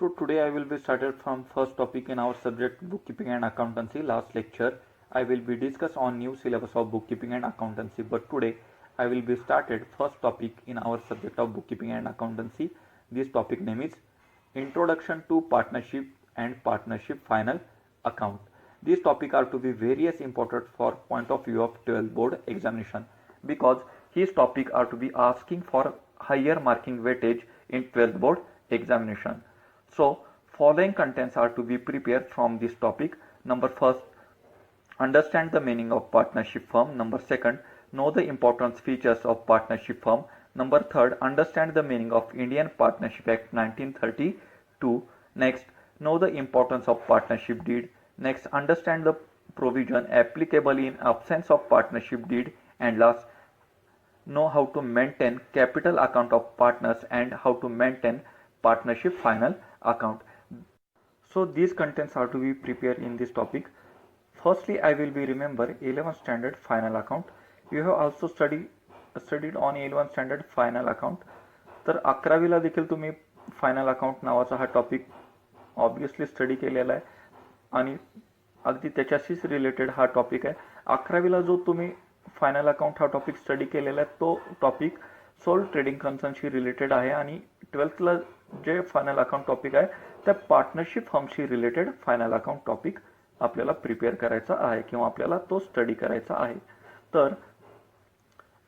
So today I will be started from first topic in our subject bookkeeping and accountancy. Last lecture I will be discuss on new syllabus of bookkeeping and accountancy, but today I will be started first topic in our subject of bookkeeping and accountancy. This topic name is Introduction to Partnership and Partnership Final Account. These topic are to be various important for point of view of 12th board examination, because these topic are to be asking for higher marking weightage in 12th board examination. So following contents are to be prepared from this topic. Number first, understand the meaning of partnership firm. Number second, know the important features of partnership firm. Number third, understand the meaning of Indian Partnership Act 1932. Next, know the importance of partnership deed. Next, understand the provision applicable in absence of partnership deed. And last, know how to maintain capital account of partners and how to maintain partnership final account. So these contents are to be prepared in this topic. Firstly, I will be remember 11th standard final account. You have also studied on 11th standard final account. तर 11वीला देखील तुम्ही final account नावाचा हा topic obviously study केलेला आहे आणि अगदी त्याच्याशीच रिलेटेड हा टॉपिक आहे. 11वीला जो तुम्ही फायनल अकाउंट हा टॉपिक स्टडी केलेला आहे तो टॉपिक सोल ट्रेडिंग कन्सर्नशी रिलेटेड आहे आणि 12thला जे फायनल अकाउंट टॉपिक आहे त्या पार्टनरशिप फर्मशी रिलेटेड फायनल अकाउंट टॉपिक आपल्याला प्रिपेअर करायचा आहे किंवा आपल्याला तो स्टडी करायचा आहे. तर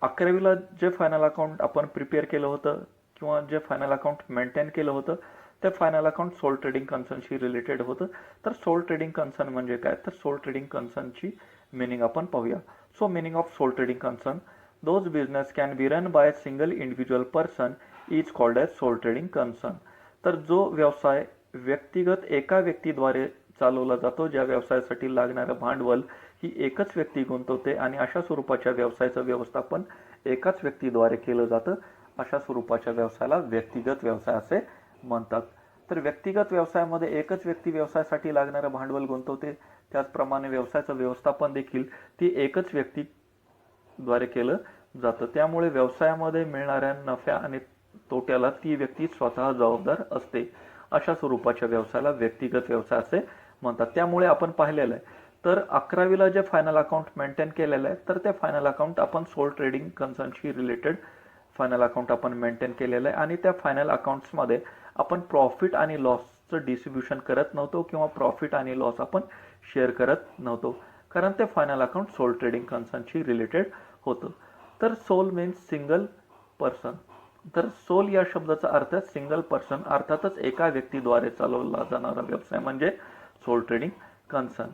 11वीला जे फायनल अकाउंट आपण प्रिपेअर केलं होतं किंवा जे फायनल अकाउंट मेंटेन केलं होतं ते फायनल अकाउंट सोल ट्रेडिंग कन्सर्नशी रिलेटेड होतं. तर सोल ट्रेडिंग कन्सर्न म्हणजे काय, तर सोल ट्रेडिंग कन्सर्नची मिनिंग आपण पाहूया. So meaning of sole trading concern, those business can be run by single individual person is called as sole trading concern. तर जो व्यवसाय व्यक्तिगत एका व्यक्तीद्वारे चालवला जातो, ज्या व्यवसायासाठी लागणारं भांडवल ही एकच व्यक्ती गुंतवते आणि अशा स्वरूपाच्या व्यवसायाचं व्यवस्थापन एकाच व्यक्तीद्वारे केलं जातं, अशा स्वरूपाच्या व्यवसायाला व्यक्तिगत व्यवसाय असे म्हणतात. तर व्यक्तिगत व्यवसायामध्ये एकच व्यक्ती व्यवसायासाठी लागणारं भांडवल गुंतवते, त्याचप्रमाणे व्यवसायाचं व्यवस्थापन देखील ती एकच व्यक्तीद्वारे केलं जातं. त्यामुळे व्यवसायामध्ये मिळणाऱ्या नफ्या आणि तोट्याला ती व्यक्ती स्वतः जबाबदार असते. अशा स्वरूपाच्या व्यवसायाला व्यक्तिगत व्यवसाय असे म्हणतात. त्यामुळे आपण पाहिलेलं आहे तर 11वीला जे फायनल अकाउंट मेंटेन केलेलं आहे तर ते फायनल अकाउंट आपण सोल ट्रेडिंग कन्सर्नशी रिलेटेड फायनल अकाउंट आपण मेंटेन केलेलं आहे आणि त्या फायनल अकाउंट्समध्ये आपण प्रॉफिट आणि लॉसचं डिस्ट्रीब्युशन करत नव्हतो किंवा प्रॉफिट आणि लॉस आपण शेअर करत नव्हतो, कारण ते फायनल अकाउंट सोल ट्रेडिंग कन्सर्नशी रिलेटेड होतं. तर सोल मीन्स सिंगल पर्सन. तर सोल या शब्दाचा अर्थ सिंगल पर्सन, अर्थातच एका व्यक्तीद्वारे चालवला जाणारा व्यवसाय म्हणजे sole trading concern.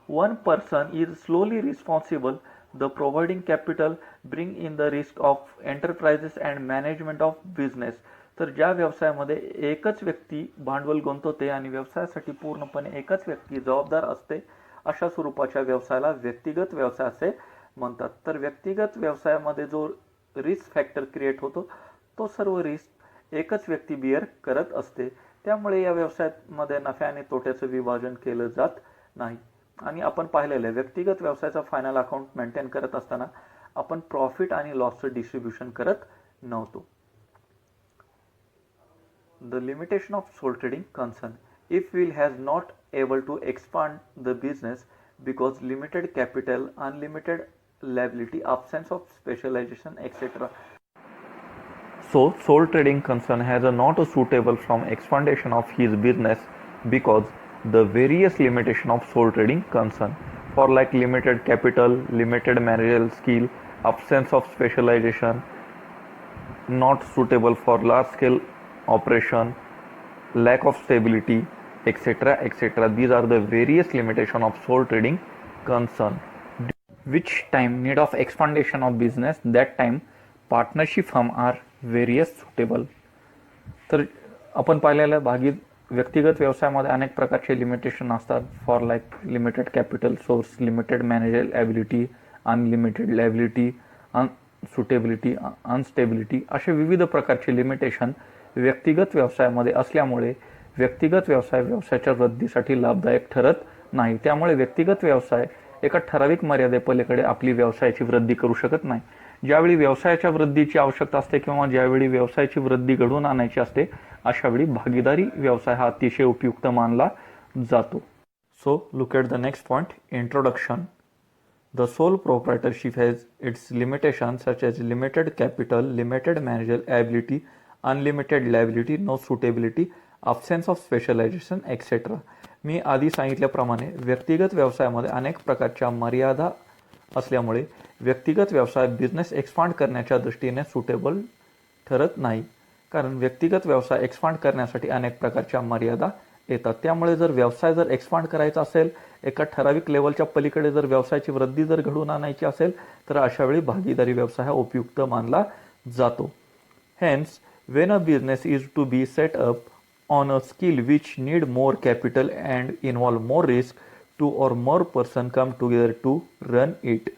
One person is slowly responsible the providing capital bring in the risk of enterprises and management of business. तर ज्या व्यवसायामध्ये एकच व्यक्ती भांडवल गुंतवते आणि व्यवसायासाठी पूर्णपणे एकच व्यक्ती जबाबदार असते, अशा स्वरूपाच्या व्यवसायाला व्यक्तिगत व्यवसाय असे म्हणतात. तर व्यक्तिगत व्यवसायामध्ये जो रिस्क फॅक्टर क्रिएट होतो तो सर्व रिस्क एकच व्यक्ती बिअर करत असते. त्यामुळे या व्यवसायामध्ये नफ्या आणि तोट्याचं विभाजन केलं जात नाही. आणि आपण पाहिलेलं आहे व्यक्तिगत व्यवसायाचा फायनल अकाउंट मेंटेन करत असताना आपण प्रॉफिट आणि लॉसचं डिस्ट्रीब्युशन करत नव्हतो. The limitation of sole trading concern, if will has not able to expand the business because limited capital, unlimited liability, absence of specialization, etc. So, sole trading concern has a not a suitable from expandation of his business because the various limitation of sole trading concern for like limited capital, limited managerial skill, absence of specialization, not suitable for large scale operation, lack of stability, etc., etc. These are the various limitation of sole trading concern. Which time need of expandation of business, that time partnership firm are various suitable. तर आपण पाहिलेलं भागी व्यक्तिगत व्यवसायामध्ये अनेक प्रकारचे limitation असतात. For like limited capital source, limited manager ability, unlimited liability, unsuitability, unstability, असे विविध प्रकारचे लिमिटेशन व्यक्तिगत व्यवसायामध्ये असल्यामुळे व्यक्तिगत व्यवसाय व्यवसायाच्या वृद्धीसाठी लाभदायक ठरत नाही. त्यामुळे व्यक्तिगत व्यवसाय एका ठराविक मर्यादेपलीकडे आपली व्यवसायाची वृद्धी करू शकत नाही. ज्यावेळी व्यवसायाच्या वृद्धीची आवश्यकता असते किंवा ज्यावेळी व्यवसायाची वृद्धी घडवून आणायची असते अशावेळी भागीदारी व्यवसाय हा अतिशय उपयुक्त मानला जातो. So look at the next point, introduction. The sole proprietorship has its limitations such as limited capital, limited managerial ability, unlimited liability, no suitability, absence of specialization, etc. मी आधी सांगितल्याप्रमाणे व्यक्तिगत व्यवसायामध्ये अनेक प्रकारच्या मर्यादा असल्यामुळे व्यक्तिगत व्यवसाय बिझनेस एक्सपांड करण्याच्या दृष्टीने सुटेबल ठरत नाही. कारण व्यक्तिगत व्यवसाय एक्सपांड करण्यासाठी अनेक प्रकारच्या मर्यादा येतात. त्यामुळे जर व्यवसाय जर एक्सपांड करायचा असेल, एका ठराविक लेवलच्या पलीकडे जर व्यवसायाची वृद्धी जर घडवून आणायची असेल तर अशावेळी भागीदारी व्यवसाय हा उपयुक्त मानला जातो. Hence when a business is to be set up on a skill which need more capital and involve more risk, two or more person come together to run it.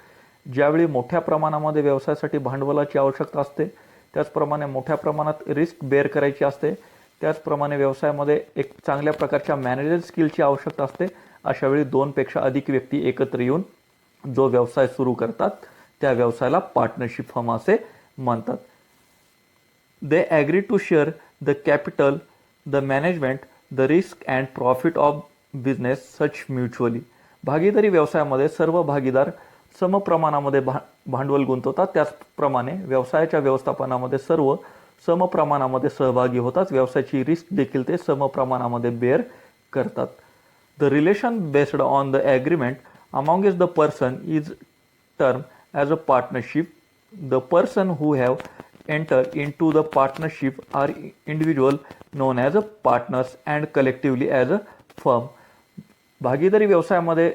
ज्यावेळी मोठ्या प्रमाणामध्ये व्यवसायासाठी भांडवलाची आवश्यकता असते, त्याचप्रमाणे मोठ्या प्रमाणात रिस्क बेअर करायची असते, त्याचप्रमाणे व्यवसायामध्ये एक चांगल्या प्रकारच्या मॅनेजर स्किलची आवश्यकता असते. अशावेळी 2 पेक्षा अधिक व्यक्ती एकत्र येऊन जो व्यवसाय सुरू करतात त्या व्यवसायाला पार्टनरशिप फर्म असे म्हणतात. They agree to share the capital, the management, the risk and profit of business such mutually. भागीदारी व्यवसायामध्ये सर्व भागीदार समप्रमाणामध्ये भांडवल गुंतवतात. त्याचप्रमाणे व्यवसायाच्या व्यवस्थापनामध्ये सर्व समप्रमाणामध्ये सहभागी होतात. व्यवसायाची रिस्क देखील ते समप्रमाणामध्ये बेअर करतात. The relation based on the agreement amongst the person is termed as a partnership. The person who have entered into the partnership are individual known as a partners and collectively as a firm. भागीदारी व्यवसायामध्ये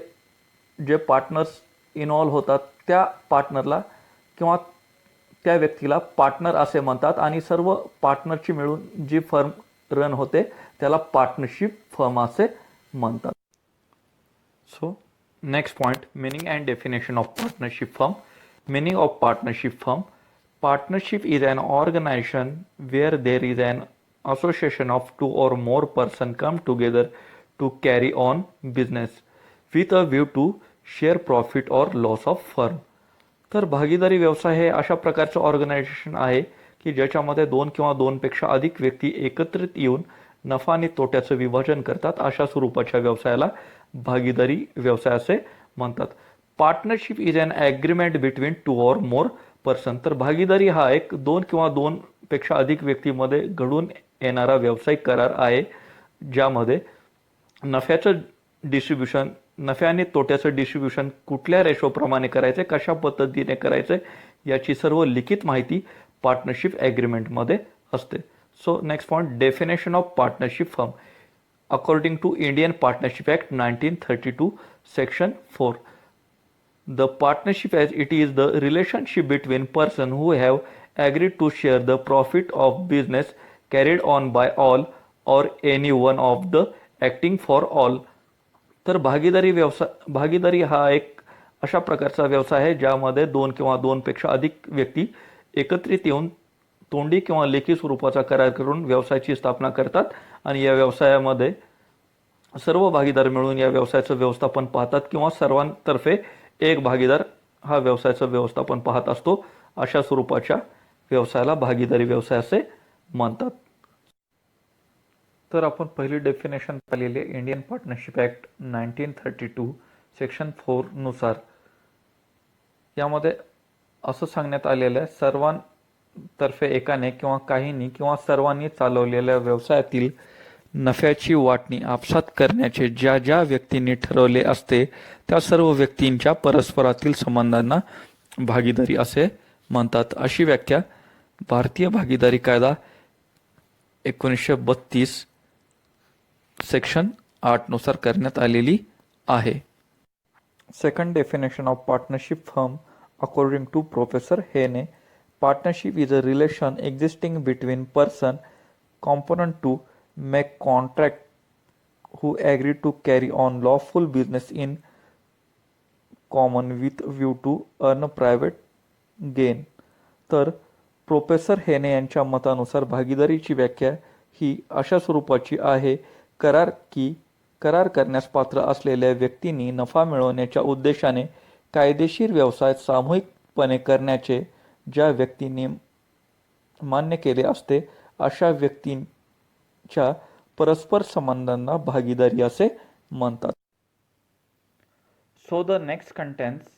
जे partners involve होतात त्या पार्टनरला किंवा त्या व्यक्तीला partner असे म्हणतात आणि सर्व पार्टनरची मिळून जी फर्म रन होते त्याला पार्टनरशिप फर्म असे म्हणतात. So next point, meaning and definition of partnership firm. Meaning of partnership firm. Partnership is an organization where there is an association of 2 or more persons come together to carry on business with a view to share profit or loss of firm. तर भागीदारी व्यवसाय हे अशा प्रकारचं organisation आहे की ज्याच्यामध्ये 2 किंवा 2 पेक्षा अधिक व्यक्ती एकत्रित येऊन नफा आणि तोट्याचं विभाजन करतात. अशा स्वरूपाच्या व्यवसायाला भागीदारी व्यवसाय असे म्हणतात. Partnership is an agreement between 2 or more person. तर भागीदारी हा एक 2 किंवा 2 पेक्षा अधिक व्यक्तीमध्ये घडून येणारा व्यावसायिक करार आहे ज्यामध्ये नफ्याचं डिस्ट्रीब्युशन, नफ्या आणि तोट्याचं डिस्ट्रीब्युशन कुठल्या रेशोप्रमाणे करायचे, कशा पद्धतीने करायचे याची सर्व लिखित माहिती पार्टनरशिप ॲग्रीमेंटमध्ये असते. So next point, definition of partnership firm. According to Indian partnership act 1932 section 4. The partnership as it is the relationship between persons who have agreed to share the profit of business carried on by all or any one of the acting for all. तर भागीदारी हा एक अशा प्रकारचा व्यवसाय आहे ज्यामध्ये 2 किंवा 2 पेक्षा अधिक व्यक्ती एकत्रित येऊन तोंडी किंवा लेखी स्वरूपाचा करार करून व्यवसायाची स्थापना करतात आणि या व्यवसायामध्ये सर्व भागीदार मिळून या व्यवसायाचं व्यवस्थापन पाहतात किंवा सर्वांतर्फे एक भागीदार हा व्यवसायाचं व्यवस्थापन पाहत असतो. अशा स्वरूपाच्या व्यवसायाला भागीदारी व्यवसाय असे म्हणतात. तर आपण पहिली डेफिनेशन पाहिलेली आहे इंडियन पार्टनरशिप ॲक्ट 1932 सेक्शन 4 नुसार. यामध्ये असं सांगण्यात आलेलं आहे, सर्वांतर्फे एकाने किंवा काहींनी किंवा सर्वांनी चालवलेल्या व्यवसायातील नफ्याची वाटणी आपसात करण्याचे ज्या ज्या व्यक्तींनी ठरवले असते त्या सर्व व्यक्तींच्या परस्परातील संबंधांना भागीदारी असे म्हणतात. अशी व्याख्या भारतीय भागीदारी कायदा 1932 सेक्शन 8 नुसार करण्यात आलेली आहे. Second definition of partnership firm according to professor Haney. Partnership is a relation existing between person component to make contract who agree to carry on lawful business in common with view to earn private gain. तर professor हेने यांच्या मतानुसार भागीदारीची व्याख्या ही अशा स्वरूपाची आहे करार करण्यास पात्र असलेल्या व्यक्तींनी नफा मिळवण्याच्या उद्देशाने कायदेशीर व्यवसाय सामूहिकपणे करण्याचे ज्या व्यक्तीने मान्य केले असते अशा व्यक्तींच्या परस्पर संबंधांना भागीदारी असे म्हणतात. So the next contents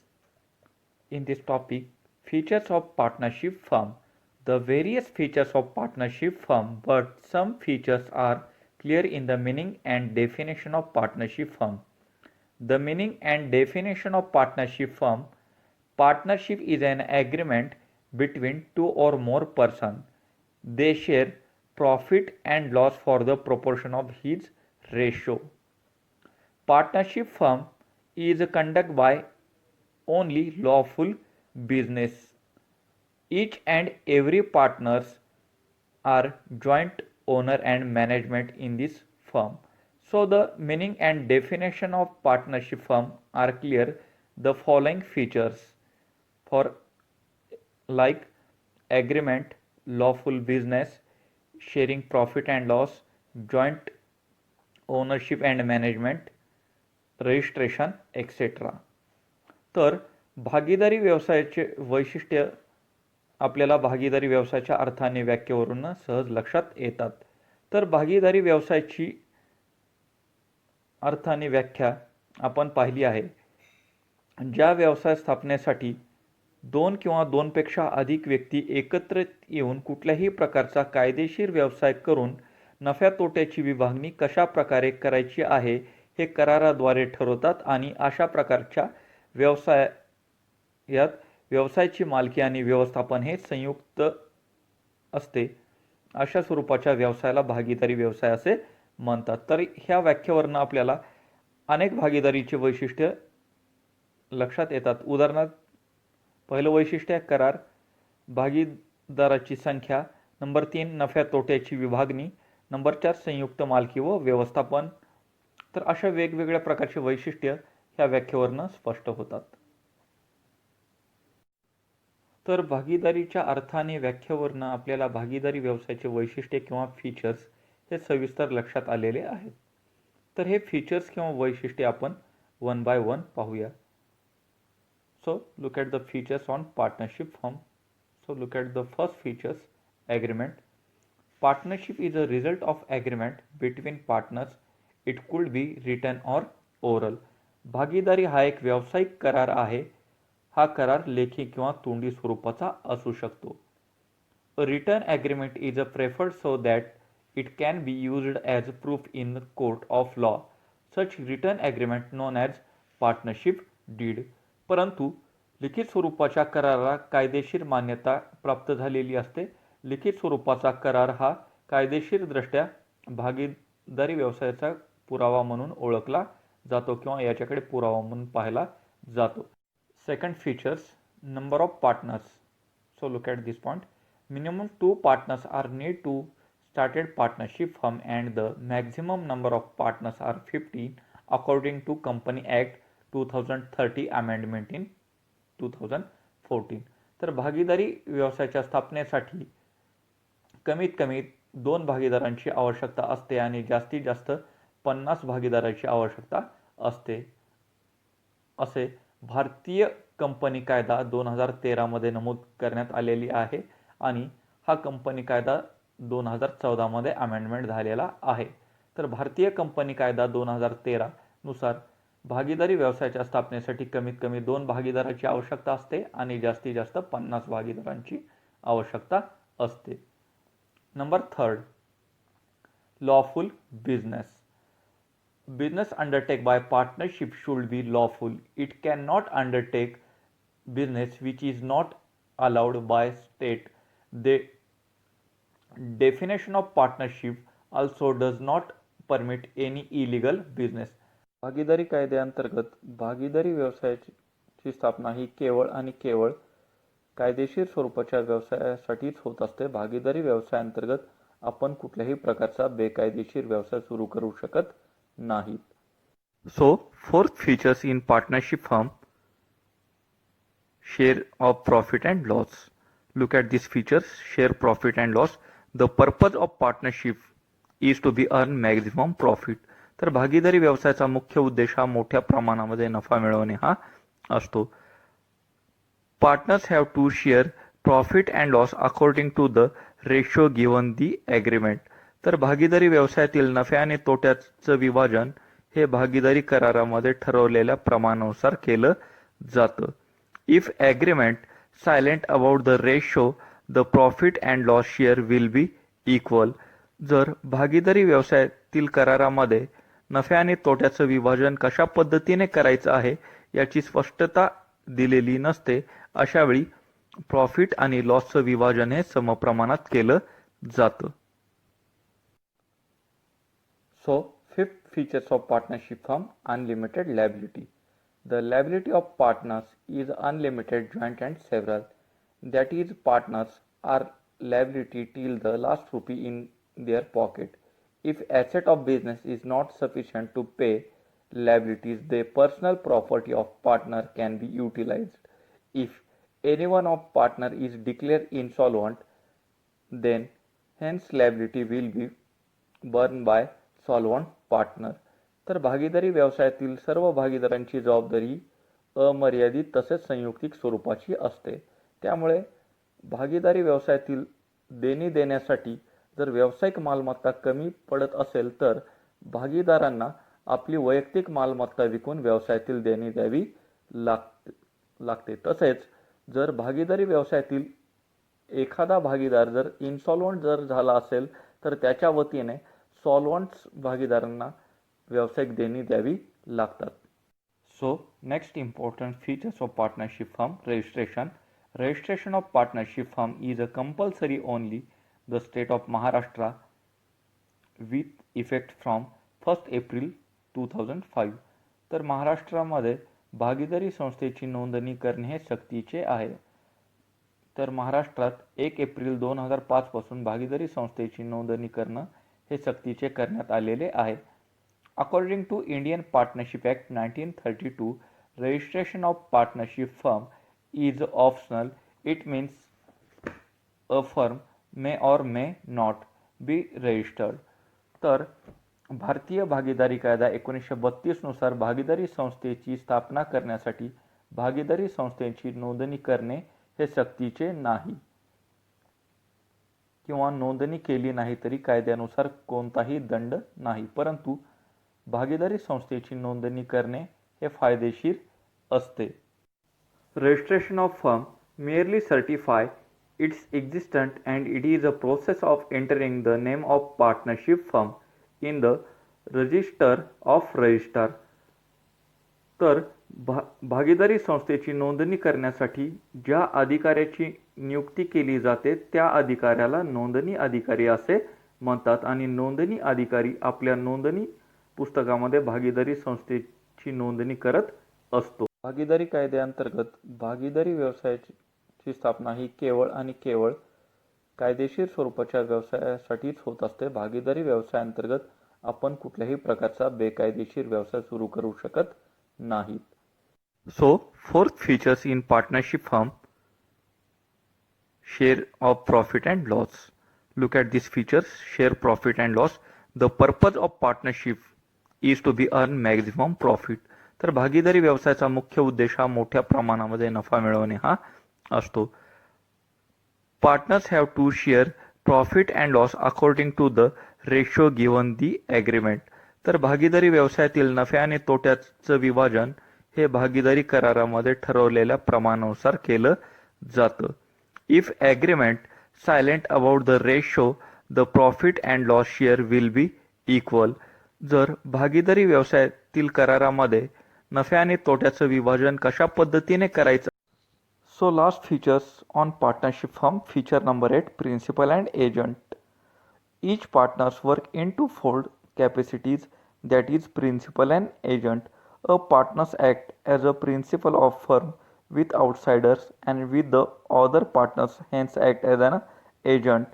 in this topic, features of partnership firm. The various features of partnership firm, but some features are clear in the meaning and definition of partnership firm. The meaning and definition of partnership firm. Partnership is an agreement between two or more persons. They share profit and loss for the proportion of his ratio. Partnership firm is conducted by only lawful business. Each and every partners are joint owner and management in this firm. So the meaning and definition of partnership firm are clear. The following features for like agreement, lawful business, sharing profit and loss, joint ownership and management, registration etcetera. तर भागीदारी व्यवसायाचे वैशिष्ट्य आपल्याला भागीदारी व्यवसायाच्या अर्थाने व्याख्येवरून सहज लक्षात येतात. तर भागीदारी व्यवसायाची अर्थाने व्याख्या आपण पाहिली आहे. ज्या व्यवसाय स्थापनेसाठी दोन किंवा दोनपेक्षा अधिक व्यक्ती एकत्र येऊन कुठल्याही प्रकारचा कायदेशीर व्यवसाय करून नफ्या तोट्याची विभागणी कशा प्रकारे करायची आहे हे कराराद्वारे ठरवतात आणि अशा प्रकारच्या व्यवसायात व्यवसायाची मालकी आणि व्यवस्थापन हे संयुक्त असते. अशा स्वरूपाच्या व्यवसायाला भागीदारी व्यवसाय असे म्हणतात. तर ह्या व्याख्येवरून आपल्याला अनेक भागीदारीचे वैशिष्ट्य लक्षात येतात. उदाहरणार्थ पहिलं वैशिष्ट्य करार, भागीदाराची संख्या, नंबर 3 नफ्या तोट्याची विभागणी, नंबर 4 संयुक्त मालकी व व्यवस्थापन. तर अशा वेगवेगळ्या प्रकारचे वैशिष्ट्य ह्या व्याख्येवरून स्पष्ट होतात. तर भागीदारीच्या अर्थाने व्याख्येवरून आपल्याला भागीदारी व्यवसायाचे वैशिष्ट्य किंवा फीचर्स हे सविस्तर लक्षात आलेले आहेत. तर हे फीचर्स किंवा वैशिष्ट्य आपण वन बाय वन पाहूया. So look at the features on partnership firm. So look at the first features, agreement. Partnership is a result of agreement between partners. It could be written or oral. भागीदारी हा एक व्यावसायिक करार आहे. हा करार लेखी किंवा तोंडी स्वरूपाचा असू शकतो. A written agreement is preferred so that it can be used as proof in the court of law. Such written agreement known as partnership deed. परंतु लिखित स्वरूपाच्या कराराला कायदेशीर मान्यता प्राप्त झालेली असते. लिखित स्वरूपाचा करार हा कायदेशीरदृष्ट्या भागीदारी व्यवसायाचा पुरावा म्हणून ओळखला जातो किंवा याच्याकडे पुरावा म्हणून पाहिला जातो. Second features, number of partners. So look at this point. Minimum 2 partners are need to started partnership firm and the maximum number of partners are 15 according to company act 2030 amendment in 2014. तर भागीदारी व्यवसायाच्या स्थापनेसाठी कमीत कमी 2 भागीदारांची आवश्यकता असते आणि जास्तीत जास्त 50 भागीदारांची आवश्यकता असते असे भारतीय कंपनी कायदा 2013 मध्ये नमूद करण्यात आलेली आहे आणि हा कंपनी कायदा 2014 मध्ये अमेंडमेंट झालेला आहे. तर भारतीय कंपनी कायदा 2013 नुसार भागीदारी व्यवसायाच्या स्थापनेसाठी कमीत कमी 2 भागीदारांची आवश्यकता असते आणि जास्तीत जास्त 50 भागीदारांची आवश्यकता असते. Number 3, lawful business. Business undertaken by partnership should be lawful. It cannot undertake business which is not allowed by state. The definition of partnership also does not permit any illegal business. भागीदारी कायद्याअंतर्गत भागीदारी व्यवसायाची स्थापना ही केवळ आणि केवळ कायदेशीर स्वरूपाच्या व्यवसायासाठीच होत असते. भागीदारी व्यवसायाअंतर्गत आपण कुठल्याही प्रकारचा बेकायदेशीर व्यवसाय सुरू करू शकत नाहीत. So, fourth features in partnership firm, share of profit and loss. Look at these features, share profit and loss. The purpose of partnership is to be earn maximum profit. तर भागीदारी व्यवसायाचा मुख्य उद्देश हा मोठ्या प्रमाणामध्ये नफा मिळवणे हा असतो. Partners have to share profit and loss according to the ratio given the agreement. तर भागीदारी व्यवसायातील नफ्या आणि तोट्याचं विभाजन हे भागीदारी करारामध्ये ठरवलेल्या प्रमाणानुसार केलं जातं. If agreement silent about the ratio, the profit and loss share will be equal. जर भागीदारी व्यवसायातील करारामध्ये नफ्या आणि तोट्याचं विभाजन कशा पद्धतीने करायचं आहे याची स्पष्टता दिलेली नसते, अशावेळी प्रॉफिट आणि लॉसचं विभाजन हे समप्रमाणात केलं जातं. So, fifth features of partnership firm: unlimited liability. The liability of partners is unlimited, joint and several. That is, partners are liability till the last rupee in their pocket. If asset of business is not sufficient to pay liabilities, the personal property of partner can be utilized. If any one of partner is declared insolvent, then hence liability will be borne by solvent partner. तर भागीदारी व्यवसायातील सर्व भागीदारांची जबाबदारी अमर्यादित तसेच संयुक्तिक स्वरूपाची असते. त्यामुळे भागीदारी व्यवसायातील देणी देण्यासाठी जर व्यावसायिक मालमत्ता कमी पडत असेल तर भागीदारांना आपली वैयक्तिक मालमत्ता विकून व्यवसायातील देणी द्यावी लागते. तसेच जर भागीदारी व्यवसायातील एखादा भागीदार जर इन्सॉल्वंट जर झाला असेल तर त्याच्या वतीने सॉल्वंट्स भागीदारांना व्यावसायिक देणी द्यावी लागतात. So next important features of partnership firm: registration. Registration of partnership firm is a compulsory only the state of Maharashtra with effect from 1st April 2005. तर महाराष्ट्रामध्ये भागीदारी संस्थेची नोंदणी करणे हे सक्तीचे आहे. तर महाराष्ट्रात 1 एप्रिल 2005 पासून भागीदारी संस्थेची नोंदणी करणं हे सक्तीचे करण्यात आलेले आहे. According to Indian partnership act 1932, registration of partnership firm is optional. It means a firm may or may not be registered. तर भारतीय भागीदारी कायदा 1932 नुसार भागीदारी संस्थेची स्थापना करण्यासाठी भागीदारी संस्थेची नोंदणी करणे हे सक्तीचे नाही किंवा नोंदणी केली नाही तरी कायद्यानुसार कोणताही दंड नाही, परंतु भागीदारी संस्थेची नोंदणी करणे हे फायदेशीर असते. Registration of firm merely certify its existence and it is a process of entering the name of partnership firm in the register of registrar. तर भागीदारी संस्थेची नोंदणी करण्यासाठी ज्या अधिकाऱ्याची नियुक्ती केली जाते त्या अधिकाऱ्याला नोंदणी अधिकारी असे म्हणतात आणि नोंदणी अधिकारी आपल्या नोंदणी पुस्तकामध्ये भागीदारी संस्थेची नोंदणी करत असतो. भागीदारी कायद्याअंतर्गत भागीदारी व्यवसायाची स्थापना ही केवळ आणि केवळ कायदेशीर स्वरूपाच्या व्यवसायासाठीच होत असते. भागीदारी व्यवसायाअंतर्गत आपण कुठल्याही प्रकारचा बेकायदेशीर व्यवसाय सुरू करू शकत नाहीत. So fourth features in partnership firm: share of profit and loss. Look at these features: share, profit and loss. The purpose of partnership is to be earn maximum profit. तर भागीदारी व्यवसायाचा मुख्य उद्देश हा मोठ्या प्रमाणामध्ये नफा मिळवणे हा असतो. Partners have to share profit and loss according to the ratio given the agreement. तर भागीदारी व्यवसायातील नफ्या आणि तोट्याचं विभाजन हे भागीदारी करारामध्ये ठरवलेल्या प्रमाणानुसार केलं जातं. If agreement silent about the ratio, the profit and loss share will be equal. जर भागीदारी व्यवसायातील करारामध्ये नफ्या आणि तोट्याचं विभाजन कशा पद्धतीने करायचं. So last features on partnership firm. Feature number 8: principal and agent. Each partners work in twofold capacities, that is principal and agent. A partners act as a principal of firm with outsiders and with the other partners hence act as an agent.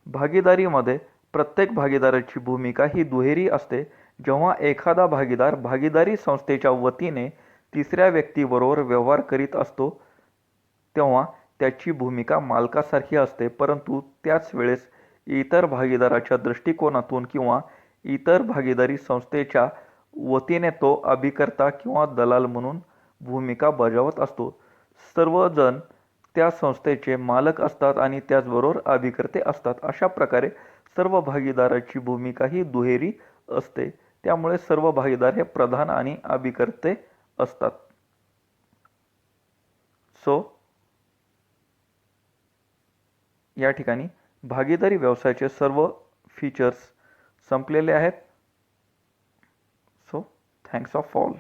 भागीदारीमध्ये प्रत्येक भागीदाराची भूमिका ही दुहेरी असते. जेव्हा एखादा भागीदार भागीदारी संस्थेच्या वतीने तिसऱ्या व्यक्तीबरोबर व्यवहार करीत असतो तेव्हा त्याची भूमिका मालकासारखी असते, परंतु त्याच वेळेस इतर भागीदाराच्या दृष्टिकोनातून किंवा इतर भागीदारी संस्थेच्या वतीने तो अभिकर्ता किंवा दलाल म्हणून भूमिका बजावत असतो. सर्वजण त्या संस्थेचे मालक असतात आणि त्याचबरोबर अभिकर्ते असतात. अशा प्रकारे सर्व भागीदाराची भूमिका ही दुहेरी असते. त्यामुळे सर्व भागीदार हे प्रधान आणि अभिकर्ते असतात. सो या ठिकाणी भागीदारी व्यवसायाचे सर्व फीचर्स संपलेले आहेत. So thanks of all.